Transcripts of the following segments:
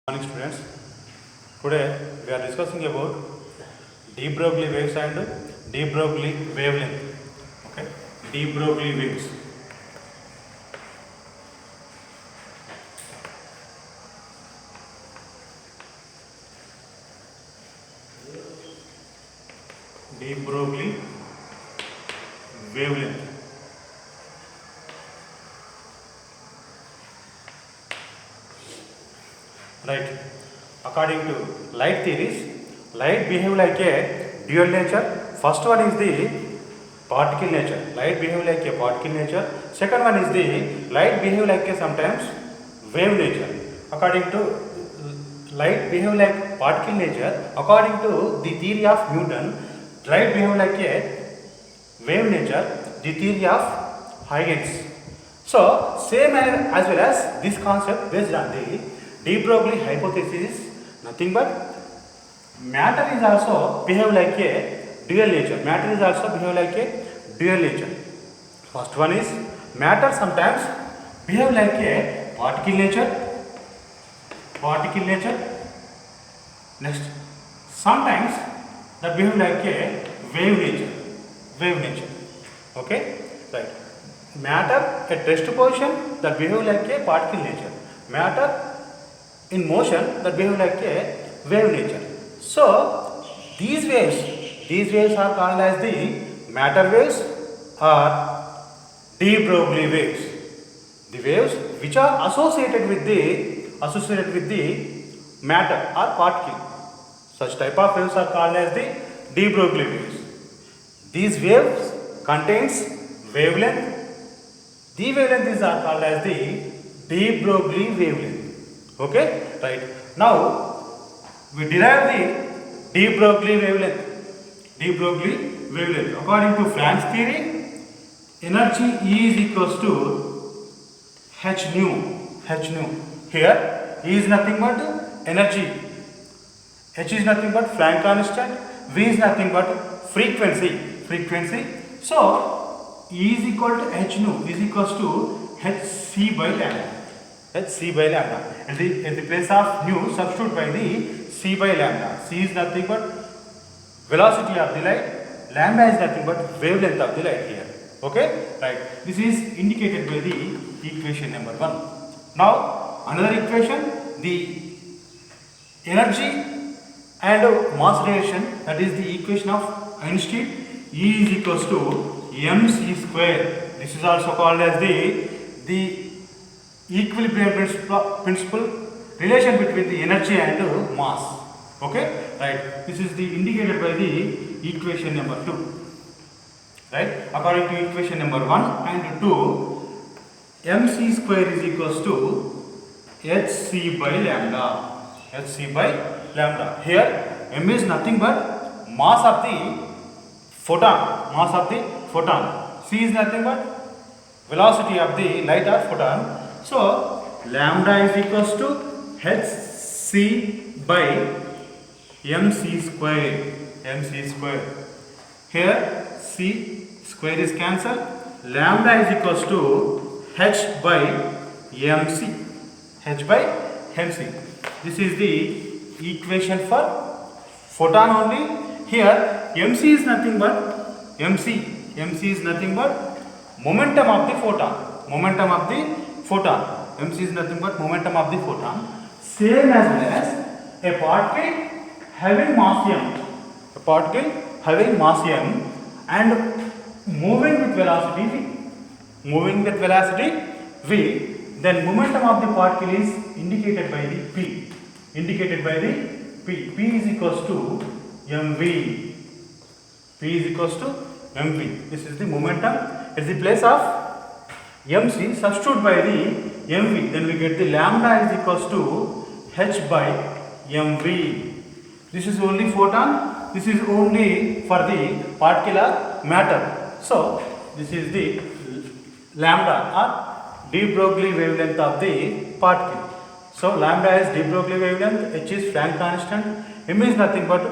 Morning students. Today we are discussing about de Broglie waves and de Broglie wavelength. Okay, de Broglie waves. De Broglie wavelength. Right. According to light theories, light behave like a dual nature. First one is the particle nature. Light behave like a particle nature. Second one is the light behave like a sometimes wave nature. According to light behave like particle nature. According to the theory of Newton, light behave like a wave nature. The theory of Huygens. So same as well as this concept based on the de Broglie hypothesis is nothing but matter is also behave like a dual nature. Matter is also behave like a dual nature. First one is matter sometimes behave like a particle nature. Particle nature. Next, sometimes that behave like a wave nature. Wave nature. Okay, right. Matter at rest position that behave like a particle nature. Matter in motion that behave like a wave nature. So these waves are called as the matter waves or de Broglie waves. The waves which are associated with the matter or particle. Such type of waves are called as the de Broglie waves. These waves contains wavelength. The wavelength is are called as the de Broglie wavelength. Okay, right. Now we derive the de Broglie wavelength. De Broglie wavelength. According to Planck's theory, energy E is equals to h nu. Here E is nothing but energy. H is nothing but Planck constant. V is nothing but frequency. So E is equal to h nu is equals to hc by lambda. Hc by lambda. At the place of nu, substitute by the c by lambda. C is nothing but velocity of the light. Lambda is nothing but wavelength of the light here. Okay, right. This is indicated by the equation number 1. Now another equation, the energy and mass relation, that is the equation of Einstein. E is equals to mc square. This is also called as the equilibrium principle, relation between the energy and mass. Okay, right. This is the indicated by the equation number 2. Right. According to equation number 1 and 2, mc square is equals to hc by lambda. Hc by lambda. Here m is nothing but mass of the photon. C is nothing but velocity of the light or photon. So lambda is equals to hc by mc square. Here c square is cancelled. Lambda is equals to h by mc. This is the equation for photon only. Here mc is nothing but momentum of the photon. mc is nothing but momentum of the photon. Same as well as a particle having mass m and moving with velocity v. Then momentum of the particle is indicated by the p. P is equals to mv. This is the momentum. At the place of mc, substitute by the mv. Then we get the lambda is equals to h by mv. This is only photon. This is only for the particular matter. So this is the lambda or de Broglie wavelength of the particle. So lambda is de Broglie wavelength. H is Planck constant. M is nothing but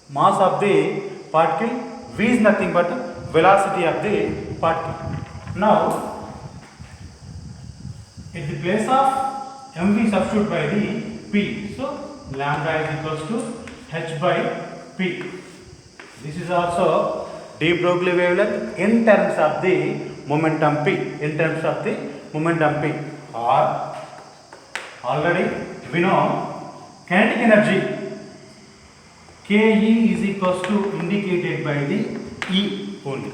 mass of the particle. V is nothing but velocity of the particle. Now, at the place of mv, substitute by the P. So lambda is equals to h by P. This is also de Broglie wavelength in terms of the momentum P. In terms of the momentum P. Or already we know kinetic energy Ke is equals to indicated by the E only.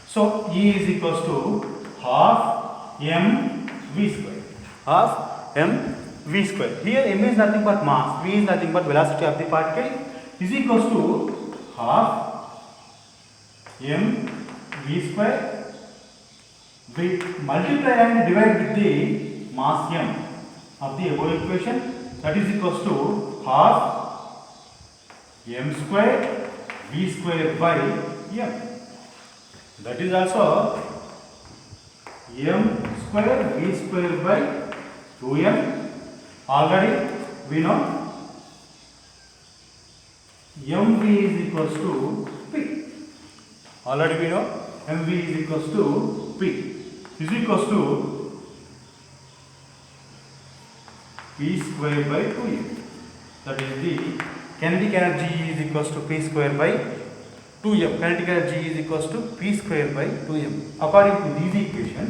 So E is equals to half mv square. Half mv square. Here m is nothing but mass, v is nothing but velocity of the particle, is equals to half mv square. We multiply and divide with the mass m of the above equation, that is equals to half m square v square by m. That is also m square v square by 2m. Already we know mv is equals to p. Already we know mv is equals to p. Is equals to p square by 2m. That is the kinetic energy is equals to p square by 2m. Kinetic energy is equals to p square by 2m. According to these equation,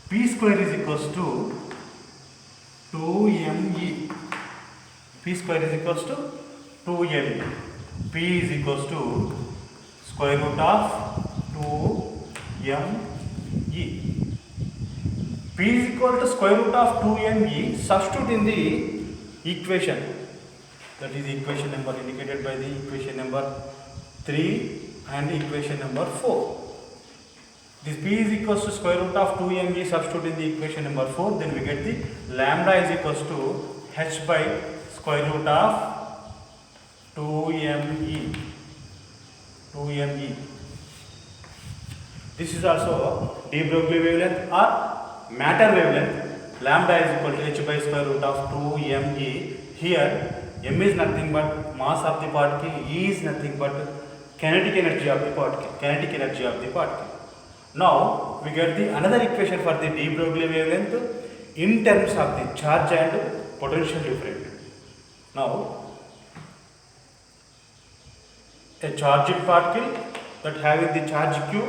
p square is equals to 2me. P square is equals to 2me. P is equals to square root of 2me. P is equal to square root of 2me. Substitute in the equation. That is equation number indicated by the equation number 3 and equation number 4. This P is equals to square root of 2me, substitute in the equation number 4, then we get the lambda is equals to h by square root of 2me. This is also de Broglie wavelength or matter wavelength. Lambda is equal to h by square root of 2me. Here m is nothing but mass of the particle, E is nothing but kinetic energy of the particle. Now we get the another equation for the de Broglie wavelength in terms of the charge and potential difference. Now a charged particle that having the charge q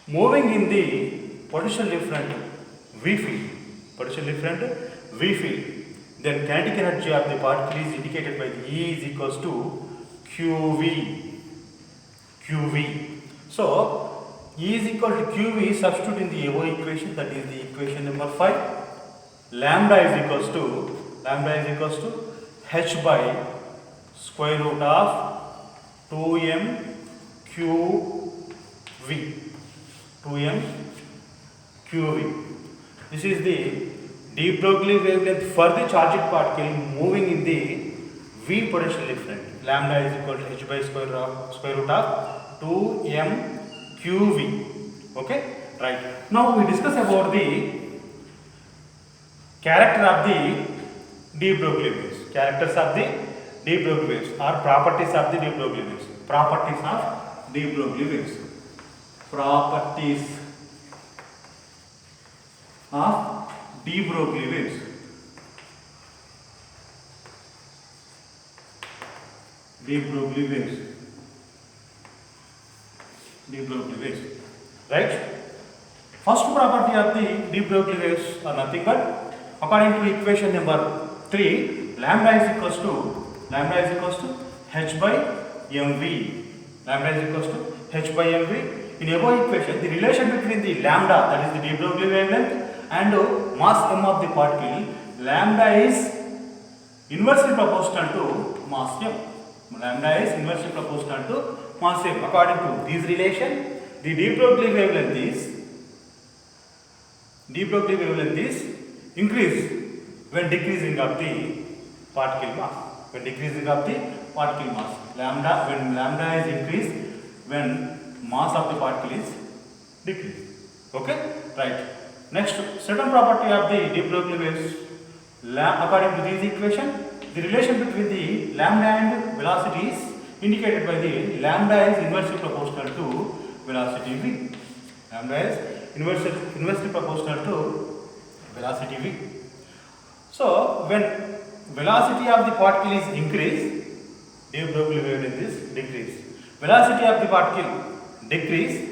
moving in the potential different v field, then kinetic energy of the particle is indicated by the E is equals to qv. So E is equal to qv, substitute in the above equation, that is the equation number 5. Lambda is equals to h by square root of 2m qv. This is the de Broglie wavelength for the charged particle moving in the v potential difference. Lambda is equal to h by square root of 2m qv. Okay, right. Now we discuss about the character of the de Broglie waves. Characters of the de Broglie waves or properties of the de Broglie waves. Properties of de Broglie waves. Properties of de Broglie waves. De Broglie waves. Right? First property of the de Broglie waves are nothing but, according to equation number 3, lambda is equals to h by mv. Lambda is equals to h by mv. In above equation, the relation between the lambda, that is the de Broglie wavelength, and mass m of the particle, lambda is inversely proportional to mass m. Lambda is inversely proportional to mass m. According to this relation, the de Broglie wavelength is increased when decreasing of the particle mass. When lambda is increased when mass of the particle is decreased. Okay, right. Next, certain property of the de Broglie waves. According to this equation, the relation between the lambda and velocity is indicated by the lambda is inversely proportional to velocity v. Lambda is inversely proportional to velocity v. So when velocity of the particle is increased, de Broglie wavelength is decrease. Velocity of the particle decrease,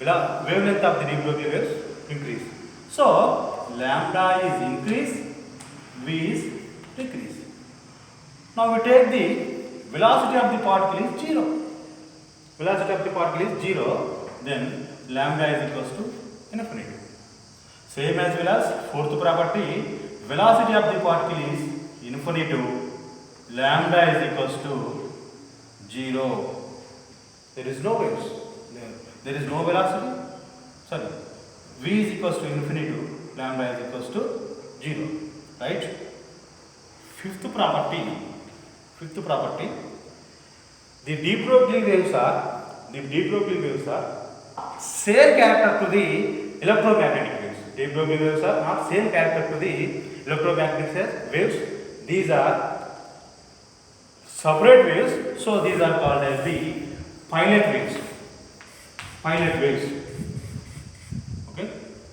wavelength of the de Broglie waves increase. So lambda is increase, v is decrease. Now we take the velocity of the particle is 0. Velocity of the particle is 0, then lambda is equals to infinity. Same as well as fourth property, velocity of the particle is infinity, lambda is equals to 0. There is no waves. There is no velocity. Sorry, v is equals to infinity, lambda is equals to 0. Right? Fifth property, the de Broglie waves are same character to the electromagnetic waves. De Broglie waves are not same character to the electromagnetic waves. These are separate waves, so these are called as the pilot waves.